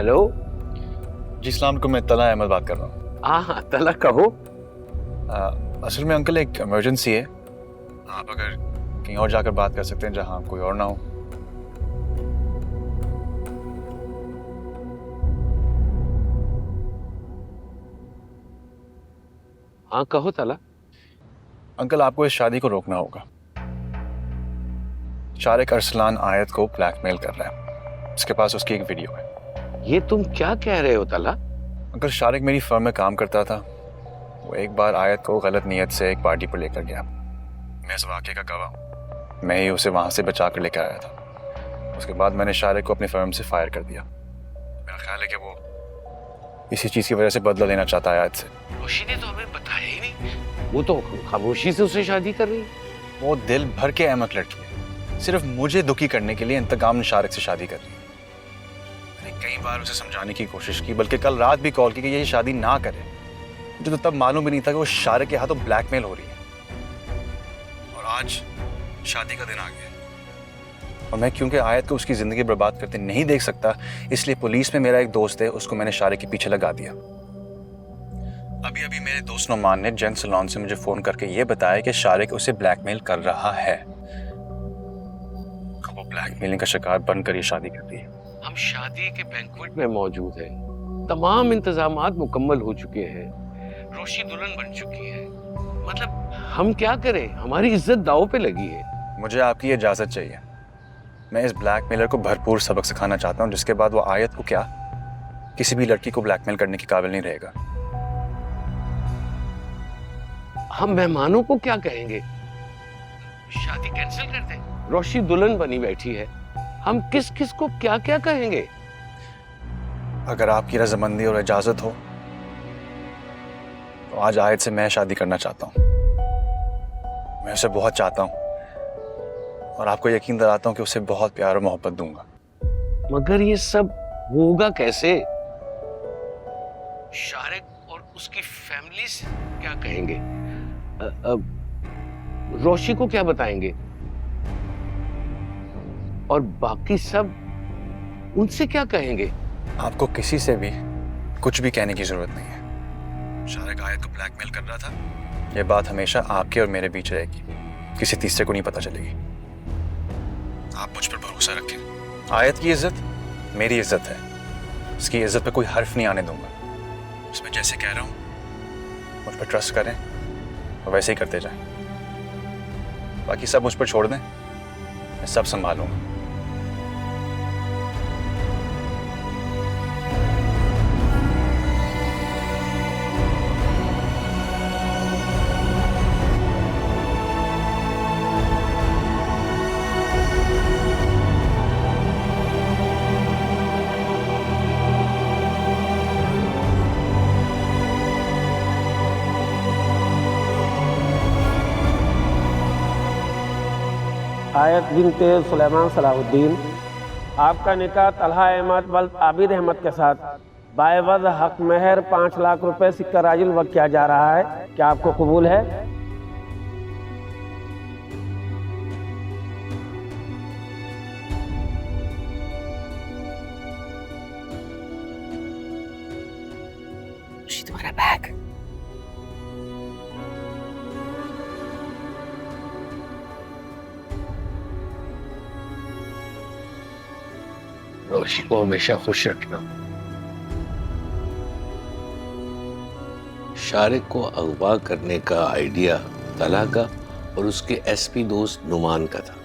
Hello. जी सलाम को, मैं तला अहमद बात कर रहा हूँ। हाँ तला कहो। असल में अंकल एक इमरजेंसी है, आप अगर कहीं और जाकर बात कर सकते हैं जहाँ कोई और ना हो। हाँ कहो तला। अंकल आपको इस शादी को रोकना होगा। शारिक अरसलान आयत को ब्लैकमेल कर रहा है, उसके पास उसकी एक वीडियो है। ये तुम क्या कह रहे हो तला? अंकल शारिक मेरी फर्म में काम करता था, वो एक बार आयत को गलत नीयत से एक पार्टी पर लेकर गया। मैं इस वाक़े का गवाह हूँ, मैं ही उसे वहाँ से बचा कर लेकर आया था। उसके बाद मैंने शारिक को अपनी फर्म से फायर कर दिया। मेरा ख्याल है कि वो इसी चीज़ की वजह से बदला लेना चाहता है आयत से। रोशी ने तो हमें बताया ही नहीं, वो तो खामोशी से उससे शादी कर रही। वो दिल भर के अहमक लड़की है, सिर्फ मुझे दुखी करने के लिए इंतकाम शारिक से शादी कर रही है। मैंने कई बार उसे समझाने की कोशिश की, बल्कि कल रात भी कॉल की कि ये शादी ना करे। मुझे तो तब मालूम भी नहीं था कि वो शारिक के हाथों ब्लैकमेल हो रही है। और आज शादी का दिन आ गया और मैं क्योंकि आयत को उसकी जिंदगी बर्बाद करते नहीं देख सकता, इसलिए पुलिस में मेरा एक दोस्त है, उसको मैंने शारिक के पीछे लगा दिया। अभी अभी मेरे दोस्त नोमान ने जेंट सैलून से मुझे फोन करके ये बताया कि शारिक उसे ब्लैकमेल कर रहा है। वो ब्लैकमेलिंग का शिकार बनकर ये शादी कर रही है। हम शादी के बैंक्वेट में मौजूद हैं, तमाम इंतजामात मुकम्मल हो चुके हैं, रोशी दुल्हन बन चुकी है। मतलब हम क्या करें, हमारी इज्जत दांव पे लगी है। मुझे आपकी इजाजत चाहिए। मैं इस ब्लैकमेलर को भरपूर सबक सिखाना चाहता हूँ, जिसके बाद वो आयत को क्या किसी भी लड़की को ब्लैकमेल करने के काबिल नहीं रहेगा। हम मेहमानों को क्या कहेंगे? शादी कैंसिल कर दें? रोशी दुल्हन बनी बैठी है, हम किस किस को क्या क्या कहेंगे? अगर आपकी रजामंदी और इजाजत हो तो आज आयत से मैं शादी करना चाहता हूँ। मैं उसे बहुत चाहता हूँ और आपको यकीन दिलाता हूँ कि उसे बहुत प्यार और मोहब्बत दूंगा। मगर ये सब होगा कैसे? शारिक और उसकी फैमिली से क्या कहेंगे? रोशी को क्या बताएंगे? और बाकी सब उनसे क्या कहेंगे? आपको किसी से भी कुछ भी कहने की जरूरत नहीं है। शारिक आयत को ब्लैकमेल कर रहा था, यह बात हमेशा आपके और मेरे बीच रहेगी, किसी तीसरे को नहीं पता चलेगी। आप मुझ पर भरोसा रखें। आयत की इज्जत मेरी इज्जत है, उसकी इज्जत पे कोई हर्फ नहीं आने दूंगा। उसमें जैसे कह रहा हूं मुझ पर ट्रस्ट करें और वैसे ही करते जाएं। बाकी सब मुझ पर छोड़ दें, मैं सब संभालूंगा। आयत बिनते सुलेमान सलाहुद्दीन, आपका निकाह तलहा अहमद बल्द आबिद अहमद के साथ बाएवज हक महर 5 लाख रुपए सिक्का राजुल वक्त किया जा रहा है। क्या आपको कबूल है? तुम्हारा बैग। रोशी को हमेशा खुश रखना। शारिक को अगवा करने का आइडिया तला का और उसके एसपी दोस्त नुमान का था,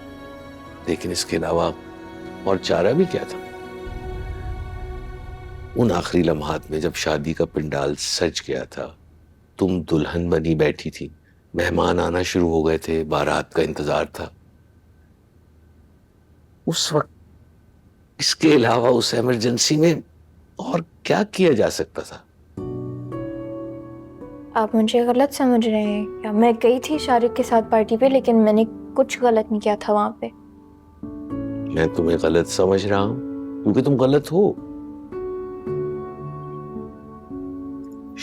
लेकिन इसके अलावा और चारा भी क्या था? उन आखिरी लम्हात में जब शादी का पंडाल सज गया था, तुम दुल्हन बनी बैठी थी, मेहमान आना शुरू हो गए थे, बारात का इंतजार था। उस वक्त इसके अलावा उस इमरजेंसी में और क्या किया जा सकता था? आप मुझे गलत समझ रहे हैं क्या? मैं गई थी शारिक के साथ पार्टी पे, लेकिन मैंने कुछ गलत नहीं किया था वहां पे। मैं तुम्हें गलत समझ रहा हूं क्योंकि तुम गलत हो।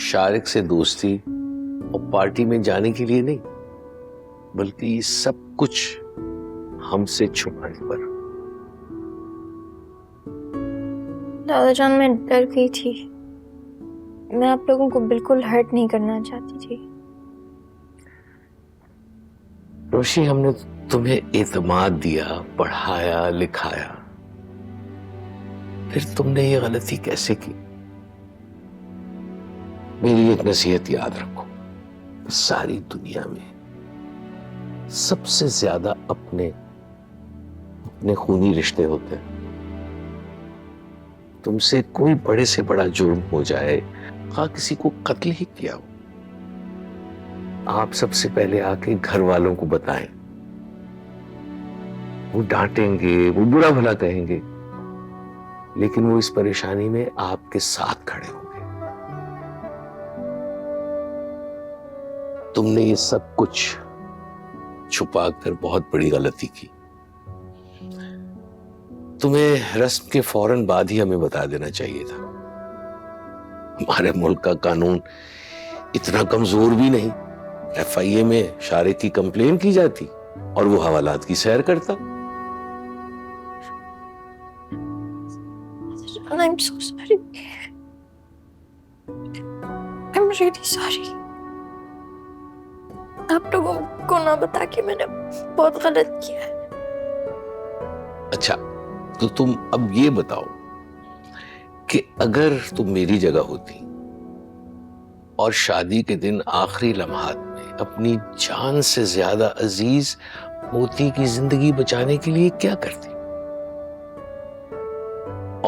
शारिक से दोस्ती और पार्टी में जाने के लिए नहीं, बल्कि ये सब कुछ हमसे छुपाने पर। दादा जान, मैं डर गई थी। मैं आप लोगों को बिल्कुल हर्ट नहीं करना चाहती थी। रोशी, हमने तुम्हें एतमाद दिया, पढ़ाया लिखाया, फिर तुमने ये गलती कैसे की? मेरी एक नसीहत याद रखो, सारी दुनिया में सबसे ज्यादा अपने खूनी रिश्ते होते हैं। तुमसे कोई बड़े से बड़ा जुर्म हो जाए, हाँ किसी को कत्ल ही किया हो, आप सबसे पहले आके घर वालों को बताएं। वो डांटेंगे, वो बुरा भला कहेंगे, लेकिन वो इस परेशानी में आपके साथ खड़े होंगे। तुमने ये सब कुछ छुपाकर बहुत बड़ी गलती की। तुम्हें रस्म के फौरन बाद ही हमें बता देना चाहिए था। हमारे मुल्क का कानून इतना कमजोर भी नहीं। FIA में शारिक की कंप्लेन की जाती और वो हवालात की सैर करता। I'm so sorry. I'm really sorry. आप लोगों को ना बता के मैंने बहुत गलत किया है। अच्छा, तो तुम अब ये बताओ कि अगर तुम मेरी जगह होती और शादी के दिन आखिरी लम्हात में अपनी जान से ज्यादा अजीज मोती की जिंदगी बचाने के लिए क्या करती?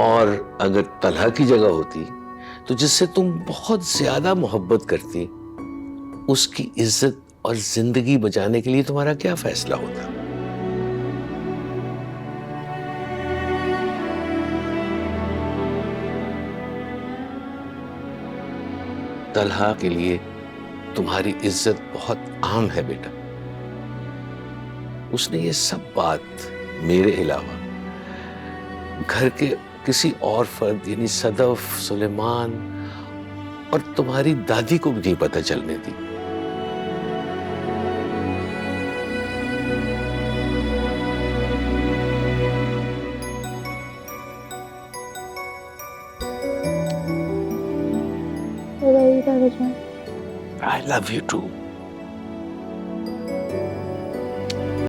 और अगर तलहा की जगह होती तो जिससे तुम बहुत ज्यादा मोहब्बत करती, उसकी इज्जत और जिंदगी बचाने के लिए तुम्हारा क्या फैसला होता? तलहा के लिए तुम्हारी इज्जत बहुत आम है बेटा। उसने ये सब बात मेरे अलावा घर के किसी और फर्द यानी सदफ, सुलेमान और तुम्हारी दादी को भी नहीं पता चलने दी। I love you too.